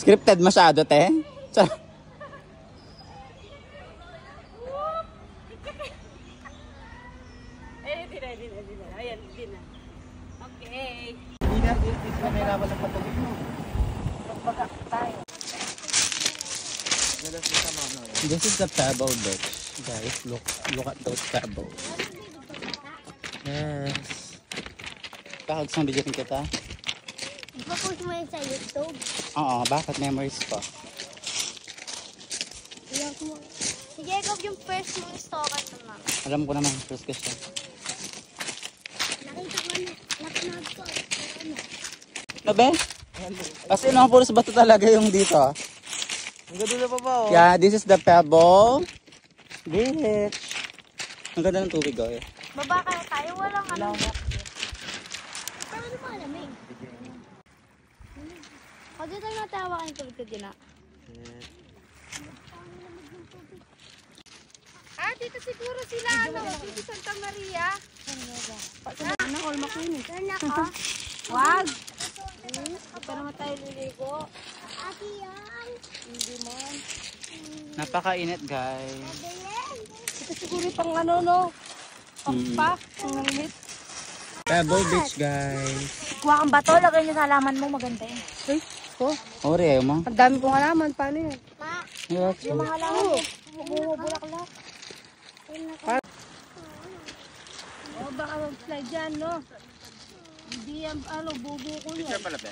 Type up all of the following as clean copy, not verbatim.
Scripted masyado, te. Di na. Ayan, di na. Okay. Hindi na, nahirapan ng patubig mo. Magbaga tayo. This is the Pebble Beach. Guys, look at those pebbles. Yes. Kahag sa video kita. Ipapost mo yun sa YouTube. Oo, bakit memories ko? Si Jacob yung first mong stalker sa mama. Alam ko naman, first ko siya. Nakita ko na, napanood ko. Ano ba? Kasi puros bato talaga yung dito. Ang ganda pa ba, oh? Yeah, this is the Pebble Beach. Ang ganda ng tubig, oh. Baba kaya tayo, walang ano. Pero ano pa alamig? O dito natawa ka ng tubig ko din ah. Dito siguro sila ano, dito Santa Maria. Ano, all makinis. Sana ka. Wag! Ito naman tayo liligo. Ate yan. Hindi man. Napakainit, guys. Ito siguro pang ano, no? Pang init. Pebble Beach, guys. Kuha kang bato, lagay niyo sa halaman mo, maganda yun. Ay, oh. Ori, ayaw mo? Ang dami kong halaman. Paano yun? Yes. Yung mga halaman mo, bulaklak. O, baka mag-slide dyan, no? Hindi yan, ano, bubo ko yun. Picture pala, be.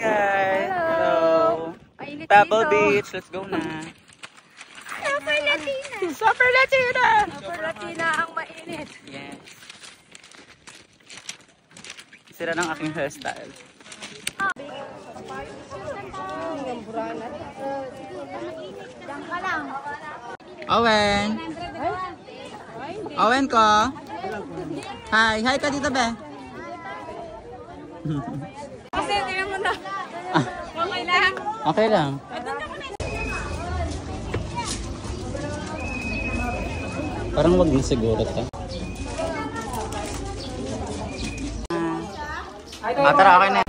Guys, hello. Pebble Beach, let's go na. Super Latina. Super Latina! Super Latina ang mainit. Yes. Sira ng aking hairstyle. Diyan ka lang. Owen! Owen ko! Hi! Hi ka dito, be! Kasi, tingnan mo na. Okay lang. Okay lang. Parang wag din siguro to. Tara, okay na.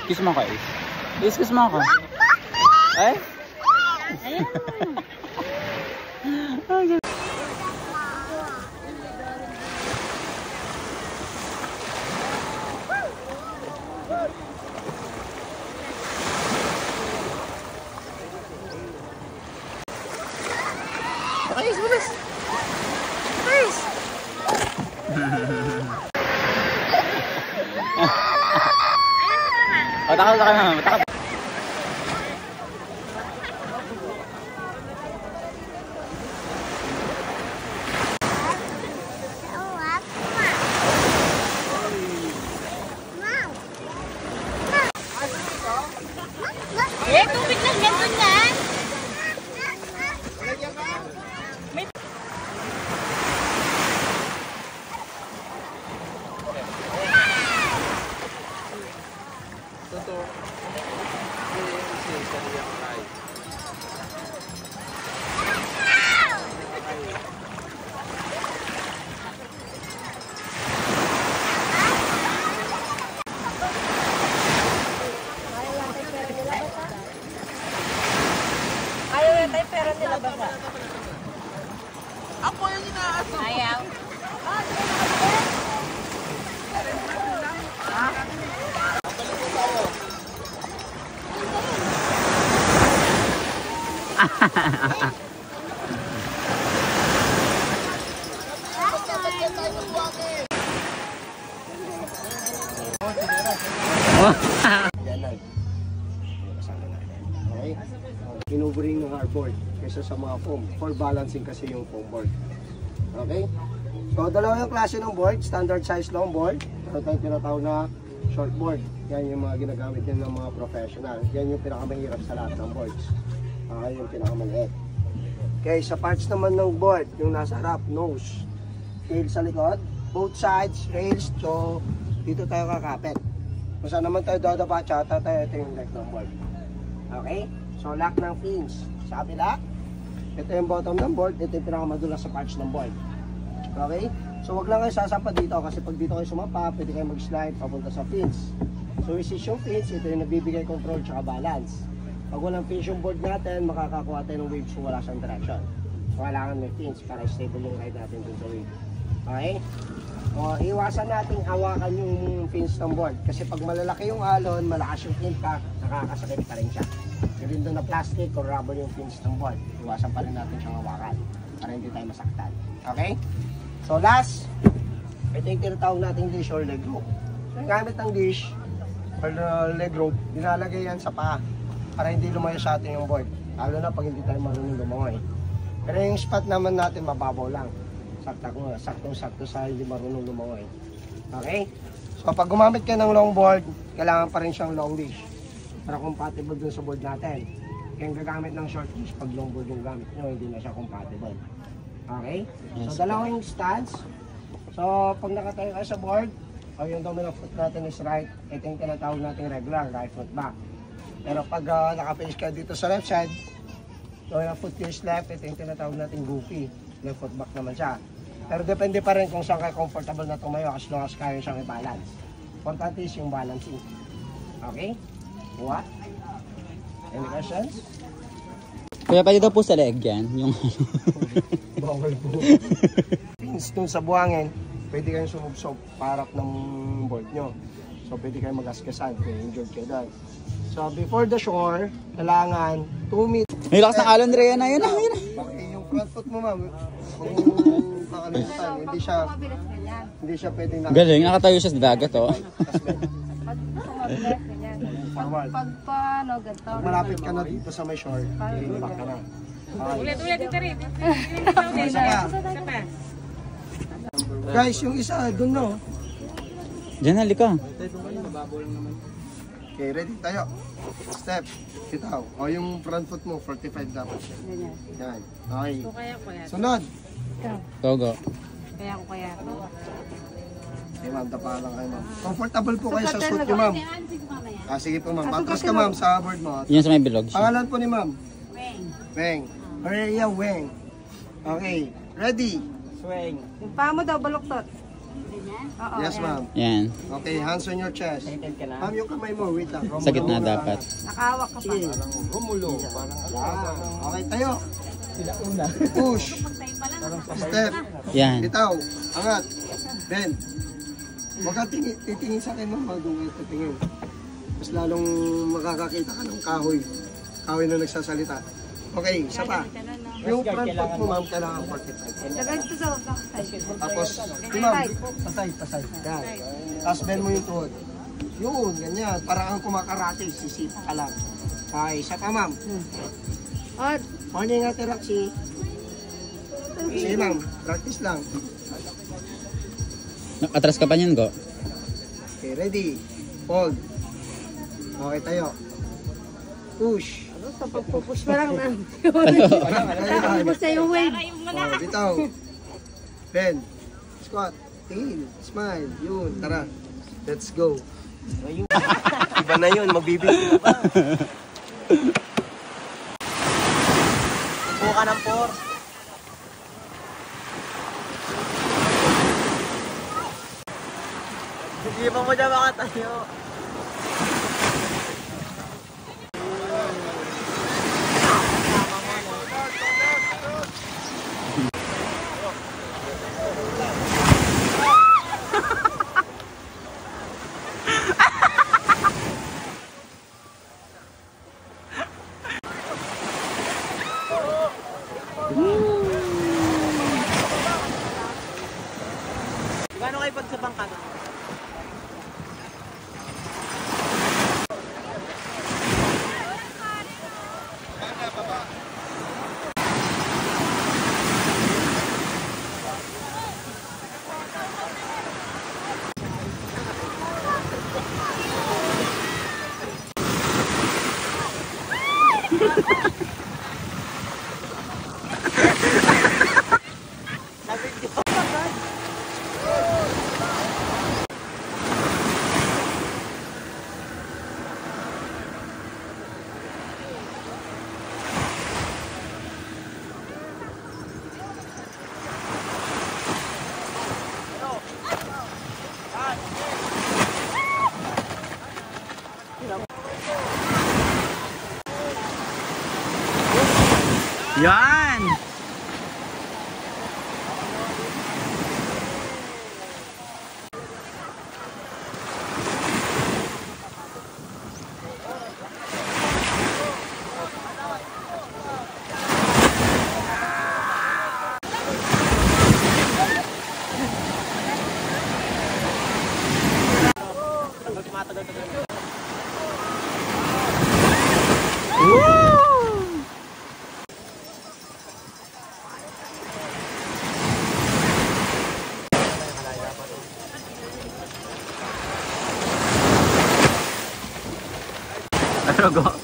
Kiss mo ka, Ace. Kiss mo ako. Ay? Ace, bilis! Ace! Takot ka naman, takot. Tubig lang ganun yan. Ayaw yan tayo pera nila basa. Yan lang. Okay? Inubring ng hardboard kaysa sa mga foam. For balancing kasi yung foam board. Okay? So, dalawa yung klase ng board. Standard size long board. Meron tayong tinatawag na short board. Yan yung mga ginagamit din ng mga professional. Yan yung pinakamahirap sa lahat ng boards. Yung pinakamaliit. Okay, sa parts naman ng board, yung nasa harap, nose, tail sa likod, both sides, rails, so dito tayo kakapit. Kung saan naman tayo dadapa, tsata tayo, ito yung neck ng board. Okay? So, lock ng fins. Sa kabila, ito yung bottom ng board, ito yung pinakamadulas sa parts ng board. Okay? So, wag lang kayo sasampa dito kasi pag dito kayo sumapa, pwede kayo mag-slide papunta sa fins. So, resist yung fins, ito yung nagbibigay control tsaka balance. Pag walang fins yung board natin, makakakuha tayo ng waves kung wala siyang direction. So, kailangan may fins para stable yung ride natin dun sa wave. Okay? O, iwasan nating hawakan yung fins ng board. Kasi pag malalaki yung alon, malakas yung impact, nakakasakit pa rin siya. Kasi doon na plastic or rubber yung fins ng board. Iwasan pa rin natin siyang hawakan para hindi tayo masaktan. Okay? So last, ito yung tinatawag nating dish or leg rope. So yung gamit ng dish or leg rope, dinalagay yan sa paa para hindi lumayo sa atin yung board. Lalo na pag hindi tayo marunong lumangoy. Pero yung spot naman natin mababaw lang. Sakto-sakto sa hindi marunong lumangoy. Okay? So pag gumamit ka ng long board, kailangan pa rin siyang long dish para compatible dun sa board natin. Kaya gagamit ng short dish pag long board yung gamit nyo, hindi na siya compatible. Okay? So dalawang stance. So pag nakatayo kayo sa board, o yung dominant foot natin is right, ito yung tinatawag natin regular, right foot back. Pero pag naka-face ka dito sa left side, dominant foot is left, ito yung tinatawag natin goofy, left foot back naman siya. Pero depende pa rin kung saan kayo comfortable na tumayo as long as kaya siyang i-balance. Importante is yung balancing. Okay? What? Any questions? Kuya, pwede daw po sa leg yan. Yung Bawal po. Pins dun sa buhangin, pwede kayong sumubsob parap ng board nyo. So pwede kayong mag-askasan kung injured kayo doon. So before the shore, kailangan 2 meters. may lakas ng alon rin na yun. Okay, yung front foot mo ma'am, kung makalimutan, hindi siya pwedeng Galing, nakatayo siya sa dagat oh. forward. Pag paano, ganito. Pag malapit ka na dito sa may shore, back ka na. Ulit dito rin. Isa pa. Guys, yung isa, dun no. Diyan, halika. Okay, ready tayo. Step. Bitaw. O yung front foot mo, 45 dapat siya. Yan. Okay. Sunod. Go. Kaya ko kaya to. Okay ma'am, tapa lang kayo ma'am. Comfortable po kayo sa suit niyo ma'am. Sige po ma'am. Patras ka ma'am sa board mo. Yan sa may bilog. Pangalan po ni ma'am? Weng. Maria Weng. Okay. Ready? Swing. Yung paa mo daw, baluktot. Oo, Yes ma'am. Yan. Okay, hands on your chest. Ma'am, yung kamay mo, wait lang. Sa gitna dapat. Nakahawak ka pa. Sige. Gumulo. Okay, tayo. Push. Step. Yan. Bitaw. Angat. Bend. Huwag ka titingin sa akin ma'am, bago kayo titingin. Mas lalong makakakita ka ng kahoy. Kahoy na nagsasalita. Okay, isa pa. Yung front foot mo ma'am, kailangan 45. Lagay dito sa wag Tapos, di ma'am, pasay. Yan. Tapos bend mo yung tuhod. Yun, ganyan. Para kang kumakarate, sisipa ka lang. Okay, isa pa ma'am. At, Morning ate Roxy. Sige ma'am, practice lang. Atras ka pa niyan, Go. Okay, ready. Hold. Okay, tayo. Push. sa pagpupush pa lang na. Tayo. Tapos sa yung wave. Oh, bitaw. Bend. Squat. Tingin. Smile. Yun. Tara. Let's go. Iba na yun. Magbibigil pa. Buka ng 4. Hindi pa mo dyan makatayo. pag sa bangka. Yan! Go. Hindi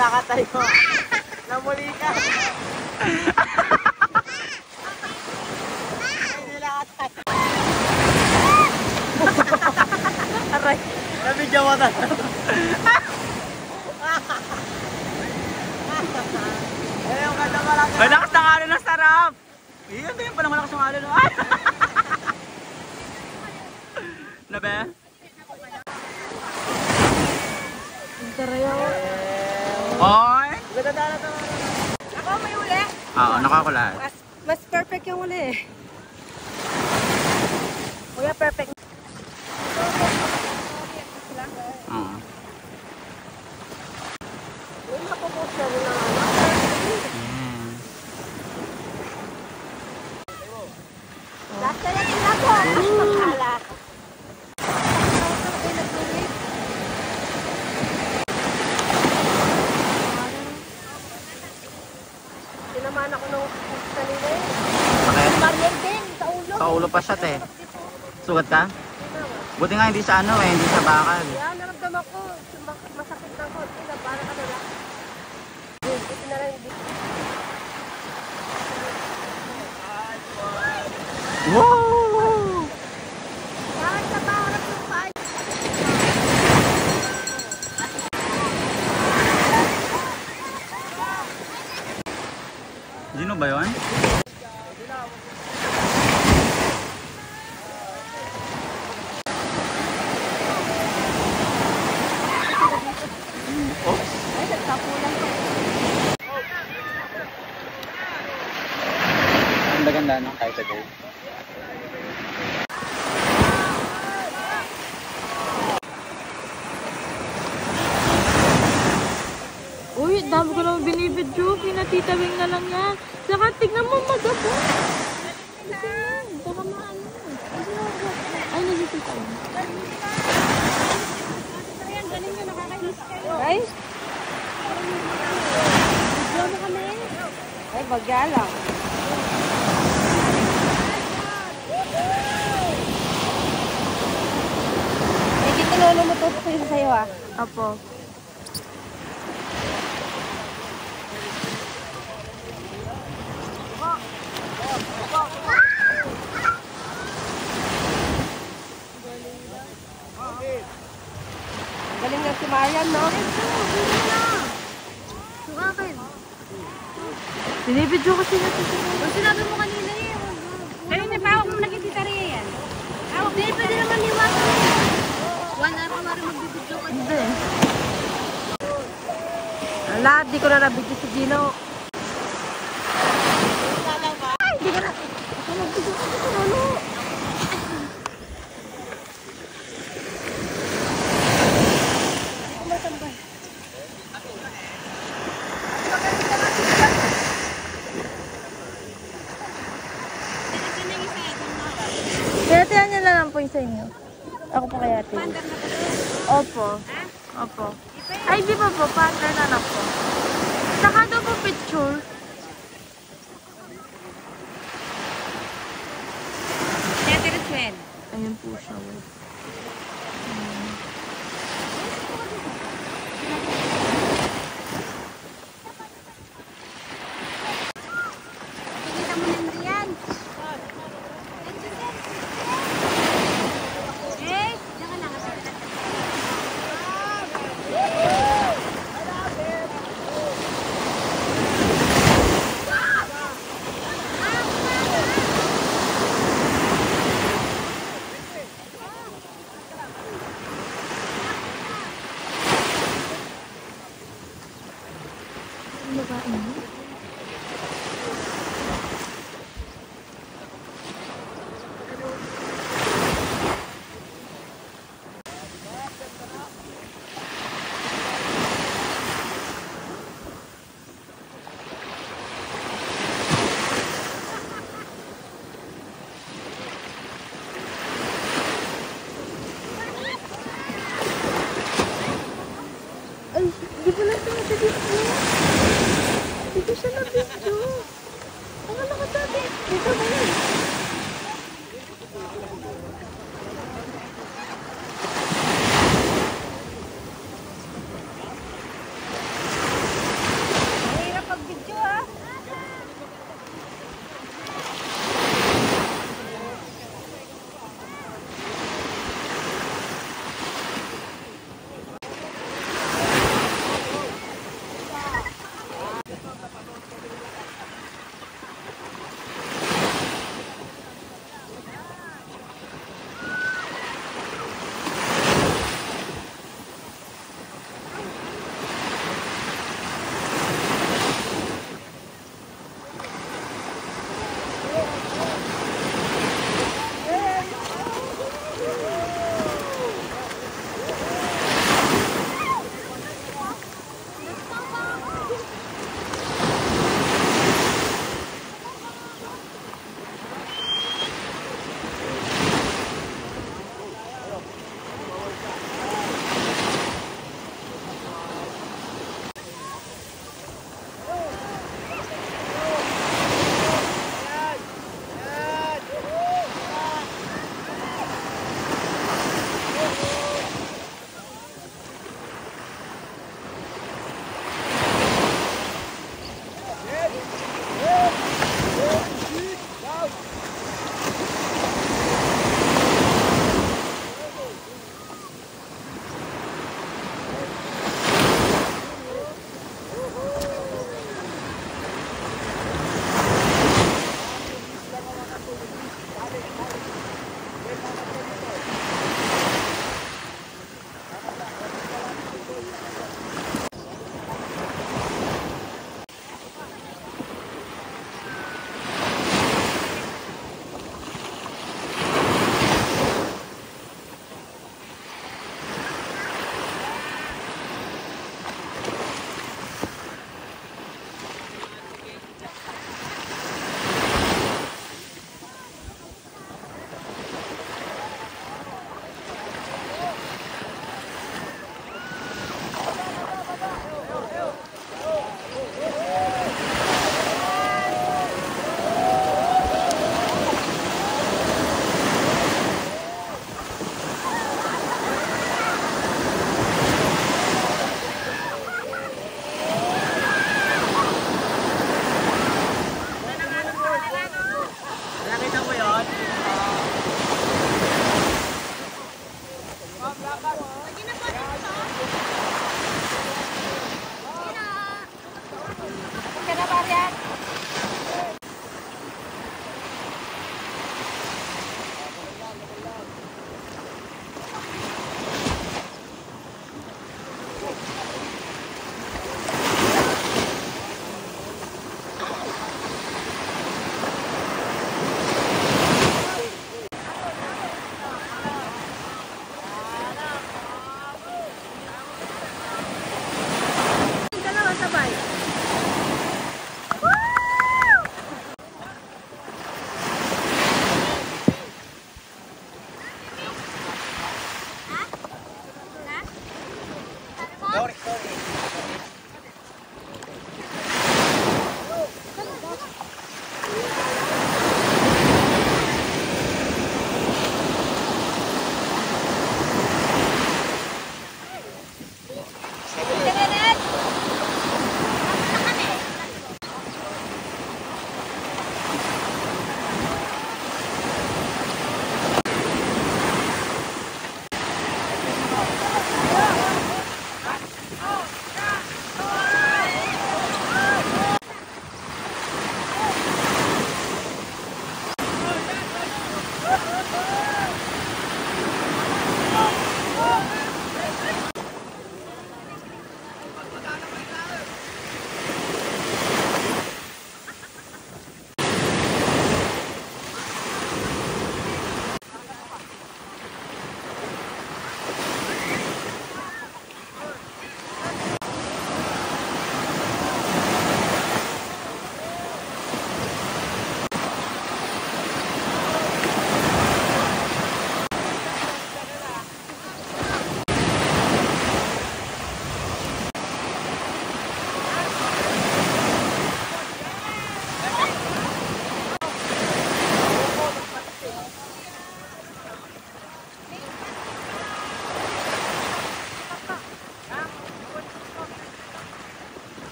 nakatayo. Namuli ka. Aray, nabidyo mo na. Ayun, ganda malaki. Ay, lakas ng alon, ang sarap! Iyan, ito yung palang malakas ng alon. Ay! Na ba? Oy! Ganda na ito. Ako may uli. Oo, nakakulat. Mas perfect yung uli eh. Kuya, perfect. Oo. Yung makukusya rin na Yan. Last na yung ako. Pagkala. Tinamaan ako ng kanina eh. Sakit? Mariel din, sa ulo. Sa ulo pa siya, te. Sugat ka? Buti nga hindi sa ano eh, hindi sa bakal. Yan, naramdaman ko. Masakit ng konti na parang ano lang. Buti na lang. Wow! Bakit sa parang yung paa? Gino ba yun? Ay, nagkapulan ko. Ang ganda ng kahit today. Uy, dami ko naman binibidyo. Pinatitawing na lang yan. Saka tignan mo mag-abo. Baka maano. Ay, nagtitawing. Guys? Bigyan mo kami. Ay, bagya lang. Ay, kita lolo mo to sa'yo ah. Apo. Galing na si Marian, no? Bakit? Binibidyo kasi natin. Sinabi mo kanina eh. Pero may pawak mo nakikita rin yan. Hindi, pwede naman liwasan. 1 hour ka magbibidyo ka. Hindi. Gino. Ay, di ka na. Ako mag-video ka dito, Lolo. Kaya niya na lang po yung sa inyo. Ako po kaya ate. Opo. Opo. Ay, di ba po? Partner na lang po. Saka daw po picture. Ayun po siya. Kita mo na yan. Eh, saka lang. Ay, di ba lang siya sa video? Dito siya na video. Ang ano ka dati? Dito ba yun? Mahirap pag-video ha.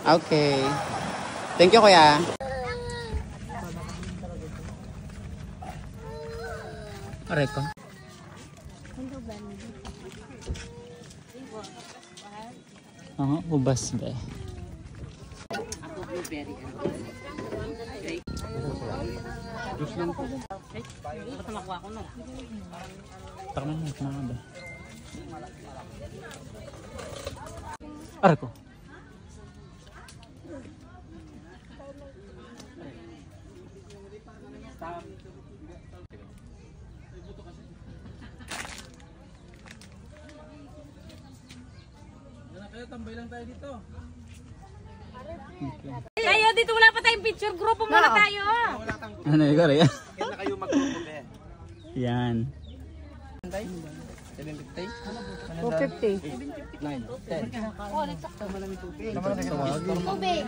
Okay. Thank you, kuya. Aray ko. Oo, ubas ba? Ako blueberry. Juice lang po. Ba't makuha ko no? Tama na, tama ba? Aray ko. Tambay lang tayo dito. Tayo, dito wala pa tayong picture. Grupo muna tayo. Ano yung gari? Kaya na kayo mag-grupo eh. Yan. 750? 250. 9, 10. Oh, nagsakto. Naman ang tubig. Tubig.